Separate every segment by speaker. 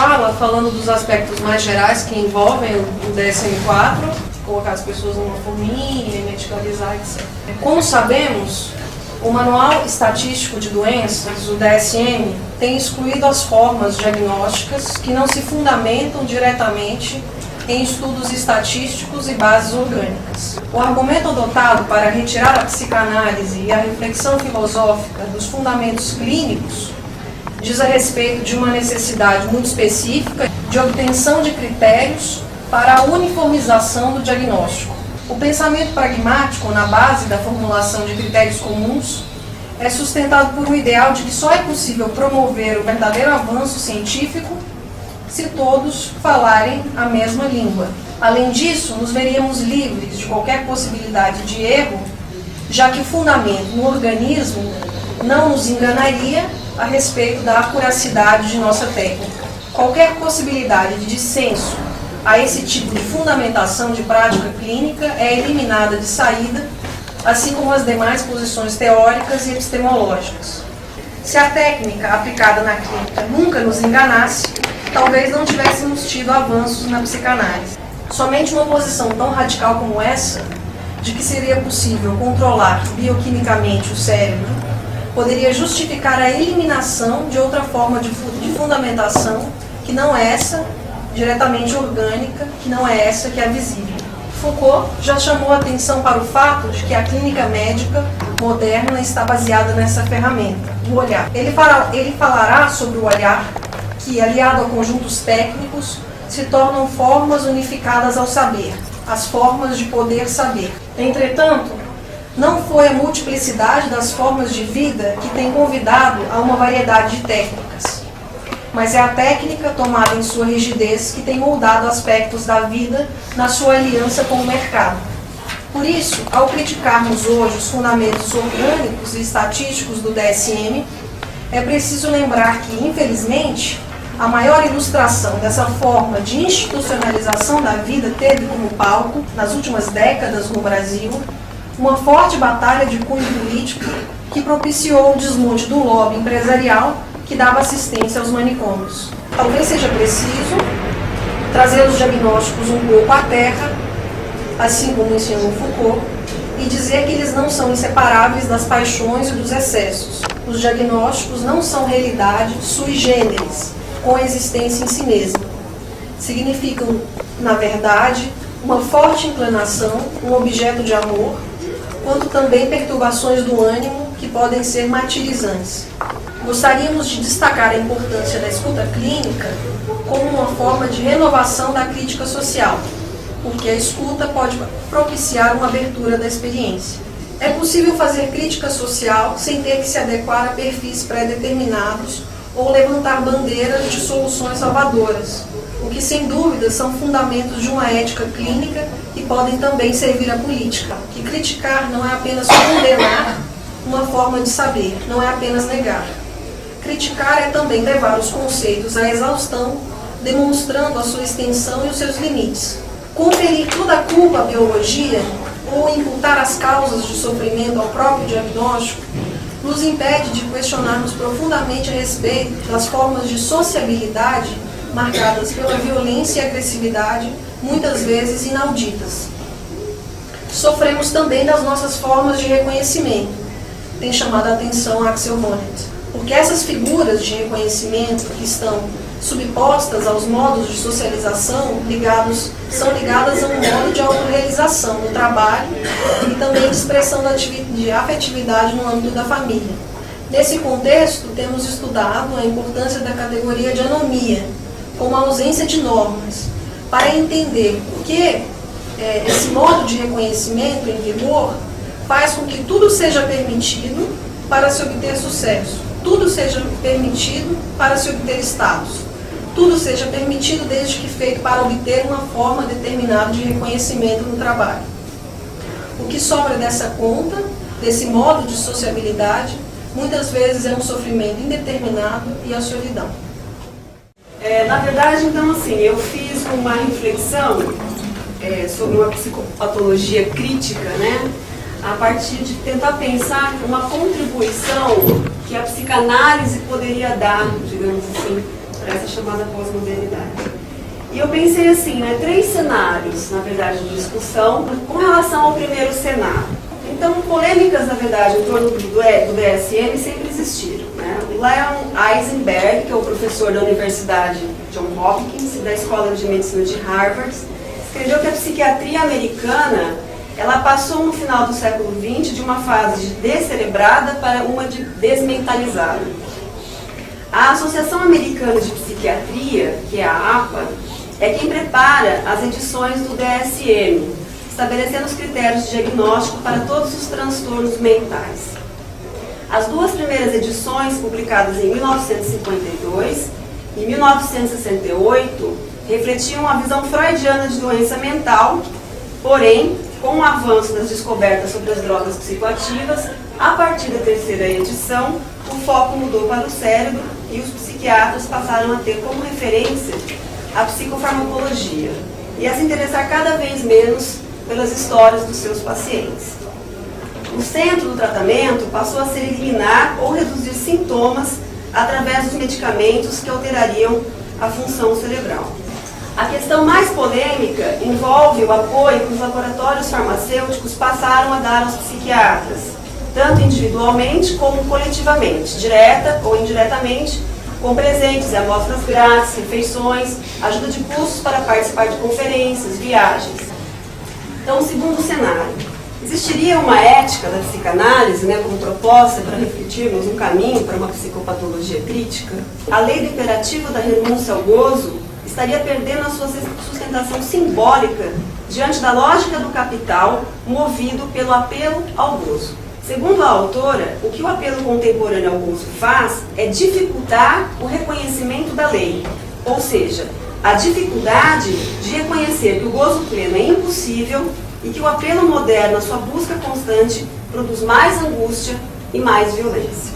Speaker 1: fala, falando dos aspectos mais gerais que envolvem o DSM-4, colocar as pessoas numa forminha, medicalizar, etc. Como sabemos, o Manual Estatístico de Doenças, o DSM, tem excluído as formas diagnósticas que não se fundamentam diretamente em estudos estatísticos e bases orgânicas. O argumento adotado para retirar a psicanálise e a reflexão filosófica dos fundamentos clínicos diz a respeito de uma necessidade muito específica de obtenção de critérios para a uniformização do diagnóstico. O pensamento pragmático na base da formulação de critérios comuns é sustentado por um ideal de que só é possível promover o verdadeiro avanço científico se todos falarem a mesma língua. Além disso, nos veríamos livres de qualquer possibilidade de erro, já que o fundamento no organismo não nos enganaria a respeito da acuracidade de nossa técnica. Qualquer possibilidade de dissenso a esse tipo de fundamentação de prática clínica é eliminada de saída, assim como as demais posições teóricas e epistemológicas. Se a técnica aplicada na clínica nunca nos enganasse, talvez não tivéssemos tido avanços na psicanálise. Somente uma posição tão radical como essa, de que seria possível controlar bioquimicamente o cérebro, poderia justificar a eliminação de outra forma de fundamentação, que não é essa, diretamente orgânica, que não é essa que é visível. Foucault já chamou a atenção para o fato de que a clínica médica moderna está baseada nessa ferramenta, o olhar. Ele falará sobre o olhar, que, aliado a conjuntos técnicos, se tornam formas unificadas ao saber, as formas de poder saber. Entretanto, não foi a multiplicidade das formas de vida que tem convidado a uma variedade de técnicas, mas é a técnica tomada em sua rigidez que tem moldado aspectos da vida na sua aliança com o mercado. Por isso, ao criticarmos hoje os fundamentos orgânicos e estatísticos do DSM, é preciso lembrar que, infelizmente, a maior ilustração dessa forma de institucionalização da vida teve como palco, nas últimas décadas no Brasil, uma forte batalha de cunho político que propiciou o desmonte do lobby empresarial que dava assistência aos manicômios. Talvez seja preciso trazer os diagnósticos um pouco à terra, assim como ensinou Foucault, e dizer que eles não são inseparáveis das paixões e dos excessos. Os diagnósticos não são realidade sui generis, com a existência em si mesma. Significam, na verdade, uma forte inclinação, um objeto de amor, quanto também perturbações do ânimo que podem ser martirizantes. Gostaríamos de destacar a importância da escuta clínica como uma forma de renovação da crítica social, porque a escuta pode propiciar uma abertura da experiência. É possível fazer crítica social sem ter que se adequar a perfis pré-determinados ou levantar bandeiras de soluções salvadoras, o que sem dúvida são fundamentos de uma ética clínica que podem também servir à política. Que criticar não é apenas condenar uma forma de saber, não é apenas negar. Criticar é também levar os conceitos à exaustão, demonstrando a sua extensão e os seus limites. Conferir toda a culpa à biologia ou imputar as causas de sofrimento ao próprio diagnóstico nos impede de questionarmos profundamente a respeito das formas de sociabilidade marcadas pela violência e agressividade, muitas vezes inauditas. Sofremos também das nossas formas de reconhecimento, tem chamado a atenção Axel Honneth, porque essas figuras de reconhecimento que estão subpostas aos modos de socialização são ligadas a um modo de autorrealização no trabalho e também de expressão de afetividade no âmbito da família. Nesse contexto, temos estudado a importância da categoria de anomia, como a ausência de normas, para entender por que esse modo de reconhecimento em vigor faz com que tudo seja permitido para se obter sucesso, tudo seja permitido para se obter status, tudo seja permitido desde que feito para obter uma forma determinada de reconhecimento no trabalho. O que sobra dessa conta, desse modo de sociabilidade, muitas vezes é um sofrimento indeterminado e a solidão.
Speaker 2: Na verdade, então, assim, eu fiz uma reflexão sobre uma psicopatologia crítica, né? A partir de tentar pensar uma contribuição que a psicanálise poderia dar, digamos assim, para essa chamada pós-modernidade. E eu pensei assim, né, 3 cenários, na verdade, de discussão com relação ao primeiro cenário. Então, polêmicas, na verdade, em torno do DSM sempre existiram, né? O Leon Eisenberg, que é o professor da Universidade John Hopkins e da Escola de Medicina de Harvard, escreveu que a psiquiatria americana ela passou no final do século XX de uma fase de descerebrada para uma de desmentalizada. A Associação Americana de Psiquiatria, que é a APA, é quem prepara as edições do DSM, estabelecendo os critérios de diagnóstico para todos os transtornos mentais. As 2 primeiras edições, publicadas em 1952 e 1968, refletiam a visão freudiana de doença mental, porém, com o avanço das descobertas sobre as drogas psicoativas, a partir da 3ª edição, o foco mudou para o cérebro e os psiquiatras passaram a ter como referência a psicofarmacologia e a se interessar cada vez menos pelas histórias dos seus pacientes. O centro do tratamento passou a ser eliminar ou reduzir sintomas através dos medicamentos que alterariam a função cerebral. A questão mais polêmica envolve o apoio que os laboratórios farmacêuticos passaram a dar aos psiquiatras, tanto individualmente como coletivamente, direta ou indiretamente, com presentes e amostras grátis, refeições, ajuda de custos para participar de conferências, viagens. Então, o segundo cenário. Existiria uma ética da psicanálise, né, como proposta para refletirmos um caminho para uma psicopatologia crítica? A lei do imperativo da renúncia ao gozo estaria perdendo a sua sustentação simbólica diante da lógica do capital movido pelo apelo ao gozo. Segundo a autora, o que o apelo contemporâneo ao gozo faz é dificultar o reconhecimento da lei, ou seja, a dificuldade de reconhecer que o gozo pleno é impossível e que o apelo moderno, a sua busca constante, produz mais angústia e mais violência.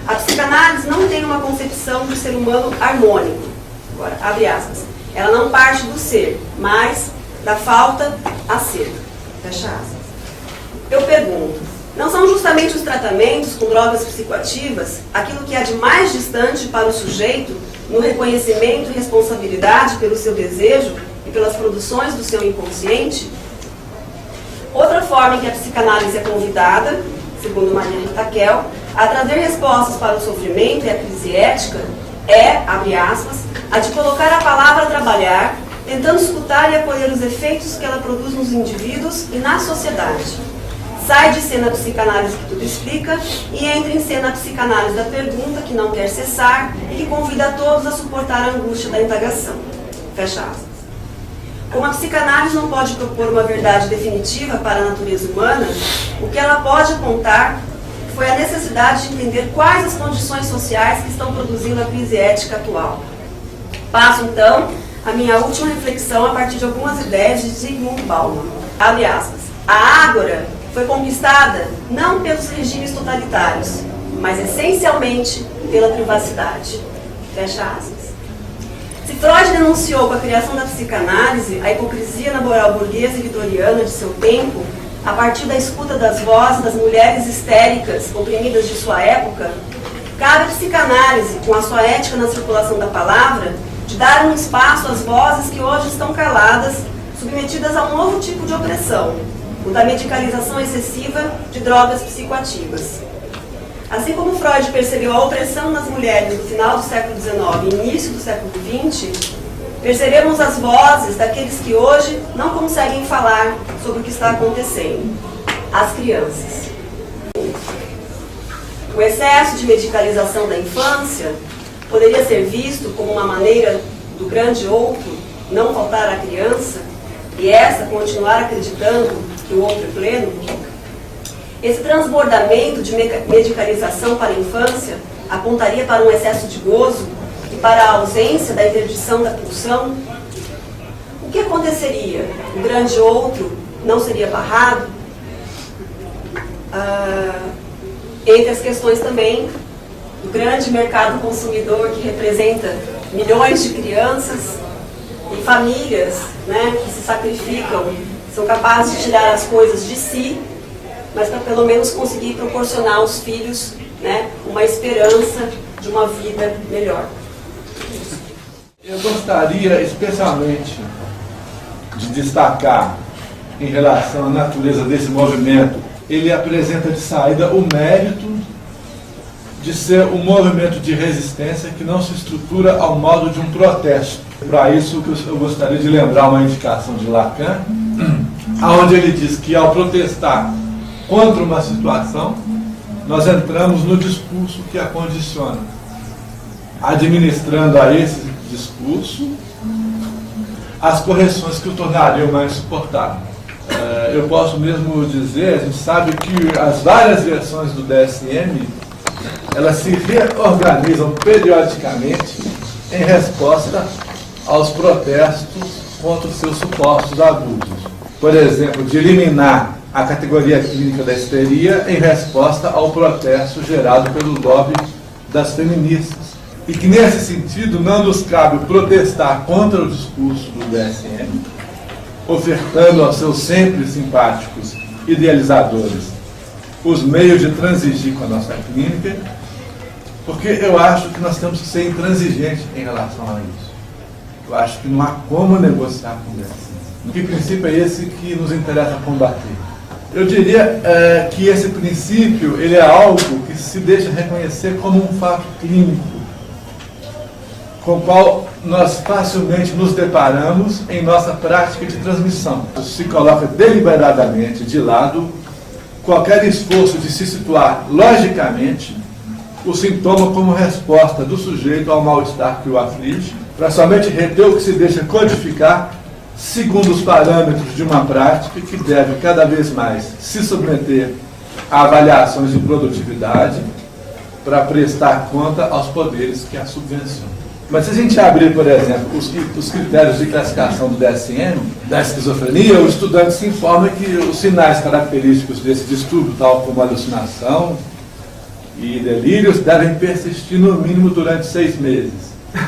Speaker 2: A psicanálise não tem uma concepção do ser humano harmônico. Agora, abre aspas. Ela não parte do ser, mas da falta a ser. Fecha aspas. Eu pergunto, não são justamente os tratamentos com drogas psicoativas aquilo que há de mais distante para o sujeito no reconhecimento e responsabilidade pelo seu desejo e pelas produções do seu inconsciente? Outra forma em que a psicanálise é convidada, segundo Maria Rita Kell, a trazer respostas para o sofrimento e a crise ética é, abre aspas, a de colocar a palavra a trabalhar, tentando escutar e acolher os efeitos que ela produz nos indivíduos e na sociedade. Sai de cena a psicanálise que tudo explica e entra em cena a psicanálise da pergunta que não quer cessar e que convida a todos a suportar a angústia da indagação. Fecha aspas. Como a psicanálise não pode propor uma verdade definitiva para a natureza humana, o que ela pode apontar foi a necessidade de entender quais as condições sociais que estão produzindo a crise ética atual. Passo, então, a minha última reflexão a partir de algumas ideias de Zygmunt Bauman. Abre aspas. A ágora foi conquistada não pelos regimes totalitários, mas essencialmente pela privacidade. Fecha aspas. Se Freud denunciou com a criação da psicanálise a hipocrisia na moral burguesa e vitoriana de seu tempo, a partir da escuta das vozes das mulheres histéricas oprimidas de sua época, cabe à psicanálise, com a sua ética na circulação da palavra, de dar um espaço às vozes que hoje estão caladas, submetidas a um novo tipo de opressão, o da medicalização excessiva de drogas psicoativas. Assim como Freud percebeu a opressão nas mulheres no final do século XIX e início do século XX, percebemos as vozes daqueles que hoje não conseguem falar sobre o que está acontecendo, as crianças. O excesso de medicalização da infância poderia ser visto como uma maneira do grande outro não faltar à criança e essa continuar acreditando que o outro é pleno? Esse transbordamento de medicalização para a infância apontaria para um excesso de gozo e para a ausência da interdição da pulsão? O que aconteceria? O grande outro não seria barrado? Entre as questões também do grande mercado consumidor que representa milhões de crianças e famílias, né, que se sacrificam, são capazes de tirar as coisas de si, mas para pelo menos conseguir proporcionar aos filhos, né, uma esperança de uma vida melhor.
Speaker 3: Eu gostaria especialmente de destacar, em relação à natureza desse movimento, ele apresenta de saída o mérito de ser um movimento de resistência que não se estrutura ao modo de um protesto. Para isso, eu gostaria de lembrar uma indicação de Lacan, onde ele diz que, ao protestar contra uma situação, nós entramos no discurso que a condiciona, administrando a esse discurso as correções que o tornariam mais suportável. Eu posso mesmo dizer, a gente sabe que as várias versões do DSM, elas se reorganizam periodicamente em resposta aos protestos contra os seus supostos abusos. Por exemplo, de eliminar a categoria clínica da histeria em resposta ao protesto gerado pelo lobby das feministas. E que, nesse sentido, não nos cabe protestar contra o discurso do DSM, ofertando aos seus sempre simpáticos idealizadores os meios de transigir com a nossa clínica, porque eu acho que nós temos que ser intransigentes em relação a isso. Eu acho que não há como negociar com o DSM. Que princípio é esse que nos interessa combater? Eu diria que esse princípio ele é algo que se deixa reconhecer como um fato clínico, com o qual nós facilmente nos deparamos em nossa prática de transmissão. Se coloca deliberadamente de lado qualquer esforço de se situar logicamente o sintoma como resposta do sujeito ao mal-estar que o aflige, para somente reter o que se deixa codificar segundo os parâmetros de uma prática que deve cada vez mais se submeter a avaliações de produtividade para prestar conta aos poderes que a subvencionam. Mas se a gente abrir, por exemplo, os critérios de classificação do DSM, da esquizofrenia, o estudante se informa que os sinais característicos desse distúrbio, tal como alucinação e delírios, devem persistir no mínimo durante 6 meses.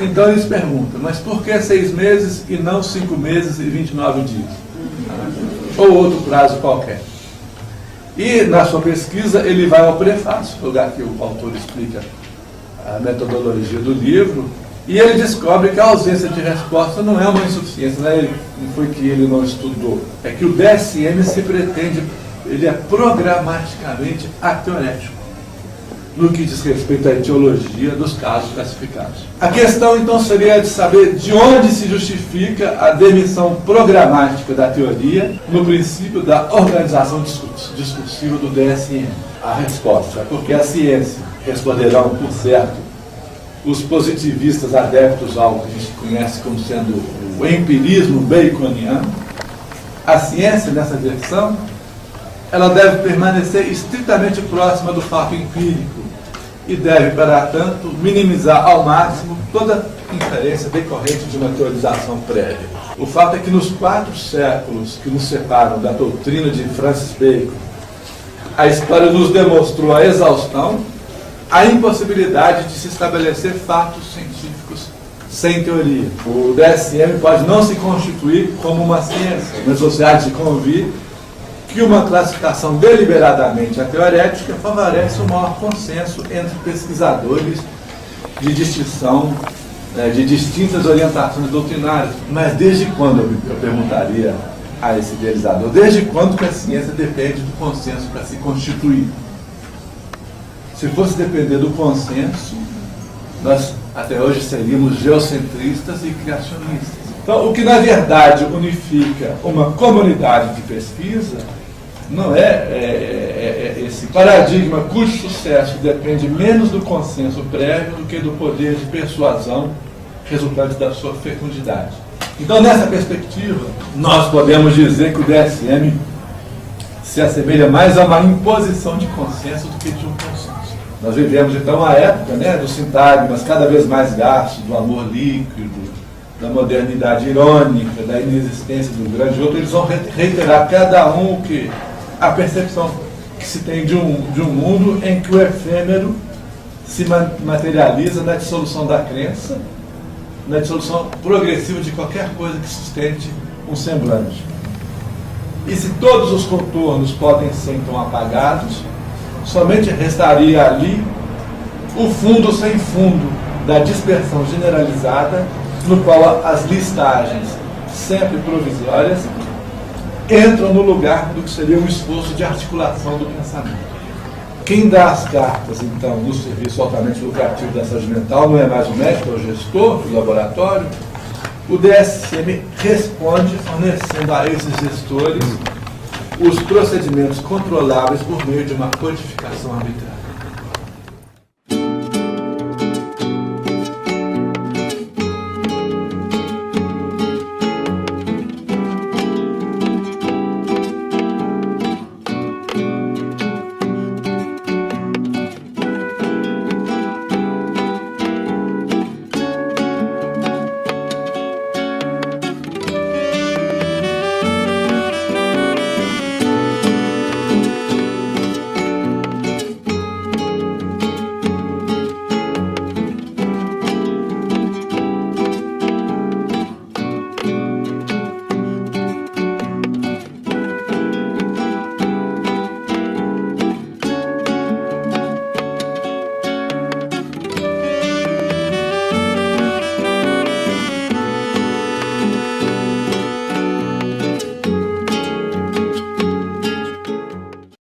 Speaker 3: Então eles perguntam, mas por que 6 meses e não 5 meses e 29 dias? Ou outro prazo qualquer. E na sua pesquisa ele vai ao prefácio, lugar que o autor explica a metodologia do livro, e ele descobre que a ausência de resposta não é uma insuficiência, não foi que ele não estudou, é que o DSM se pretende, ele é programaticamente ateorético no que diz respeito à etiologia dos casos classificados. A questão então seria de saber de onde se justifica a demissão programática da teoria no princípio da organização discursiva do DSM. A resposta é porque a ciência, responderão por certo os positivistas adeptos ao que a gente conhece como sendo o empirismo baconiano, a ciência nessa versão, ela deve permanecer estritamente próxima do fato empírico e deve, para tanto, minimizar ao máximo toda inferência decorrente de uma teorização prévia. O fato é que nos 4 séculos que nos separam da doutrina de Francis Bacon, a história nos demonstrou a exaustão, a impossibilidade de se estabelecer fatos científicos sem teoria. O DSM pode não se constituir como uma ciência, mas você há de convir que uma classificação deliberadamente ateorética favorece o maior consenso entre pesquisadores de distinção, de distintas orientações doutrinárias. Mas desde quando, eu perguntaria a esse idealizador, desde quando que a ciência depende do consenso para se constituir? Se fosse depender do consenso, nós até hoje seríamos geocentristas e criacionistas. Então, o que na verdade unifica uma comunidade de pesquisa não é esse paradigma cujo sucesso depende menos do consenso prévio do que do poder de persuasão resultante da sua fecundidade. Então, nessa perspectiva, nós podemos dizer que o DSM se assemelha mais a uma imposição de consenso do que de um consenso. Nós vivemos, então, a época dos sintagmas cada vez mais gastos, do amor líquido, da modernidade irônica, da inexistência do grande outro. Eles vão reiterar cada um o que a percepção que se tem de um mundo em que o efêmero se materializa na dissolução da crença, na dissolução progressiva de qualquer coisa que sustente um semblante. E se todos os contornos podem ser então apagados, somente restaria ali o fundo sem fundo da dispersão generalizada no qual as listagens, sempre provisórias, entram no lugar do que seria um esforço de articulação do pensamento. Quem dá as cartas, então, no serviço altamente lucrativo da saúde mental não é mais o médico, é o gestor do laboratório. O DSM responde fornecendo a esses gestores os procedimentos controláveis por meio de uma codificação arbitrária.